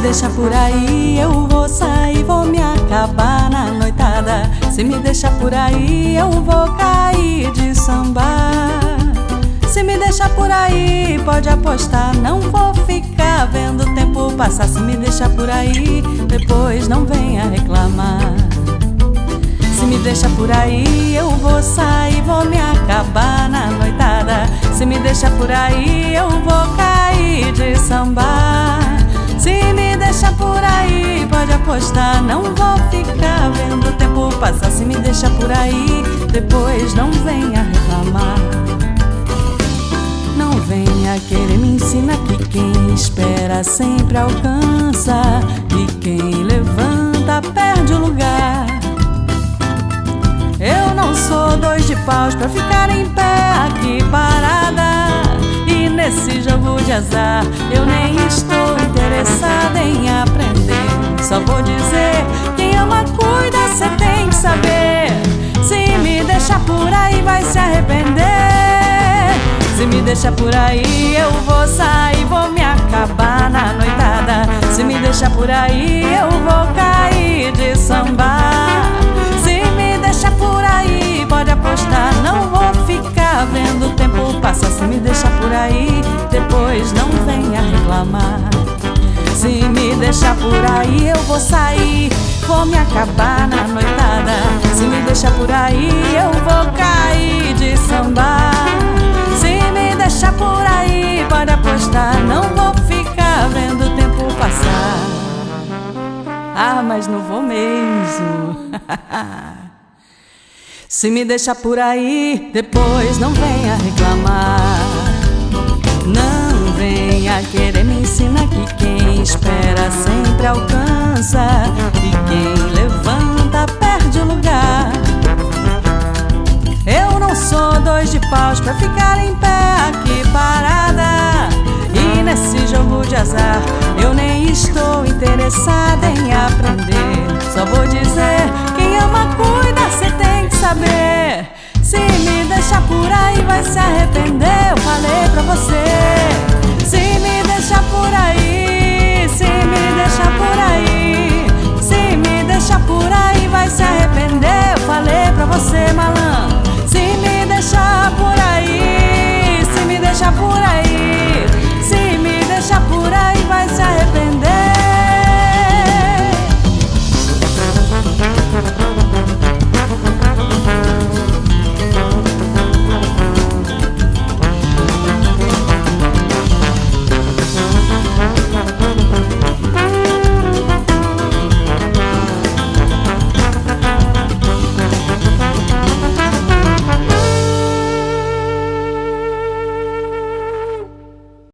deixa por aí, eu vou sair, vou me acabar na noitada. Se me deixa por aí, eu vou cair de sambar. Se me deixa por aí, pode apostar, não vou ficar vendo o tempo passar. Se me deixa por aí, depois não venha reclamar. Se me deixa por aí, eu vou sair, vou me acabar na noitada. Se me deixa por aí, eu vou cair de sambar. Se me deixa por aí, pode apostar, não vou ficar vendo o tempo passar. Se me deixa por aí, depois não venha reclamar. Não venha querer me ensinar que quem espera sempre alcança, e quem levanta perde o lugar. Eu não sou dois de paus pra ficar em pé aqui parada, e nesse jogo de azar eu nem estou interessada em aprender. Só vou dizer, quem ama cuida, cê tem que saber. Se me deixar por aí vai se arrepender. Se me deixa por aí, eu vou sair, vou me acabar na noitada. Se me deixa por aí, eu vou cair de sambar. Se me deixa por aí, pode apostar, não vou ficar vendo o tempo passar. Se me deixa por aí, depois não venha reclamar. Se me deixa por aí, eu vou sair, vou me acabar na noitada. Se me deixa por aí, eu vou cair de sambar. Se me deixa por aí, pode apostar, não vou ficar vendo o tempo passar. Ah, mas não vou mesmo. Se me deixa por aí, depois não venha reclamar. Não venha querer me ensinar que quem espera sempre alcança, e quem levanta perde o lugar. Eu não sou dois de paus pra ficar em pé aqui parada, e nesse jogo de azar eu nem estou interessada em aprender. Só vou dizer, quem ama cuida, cê tem que saber. Se me deixar por aí vai se arrepender.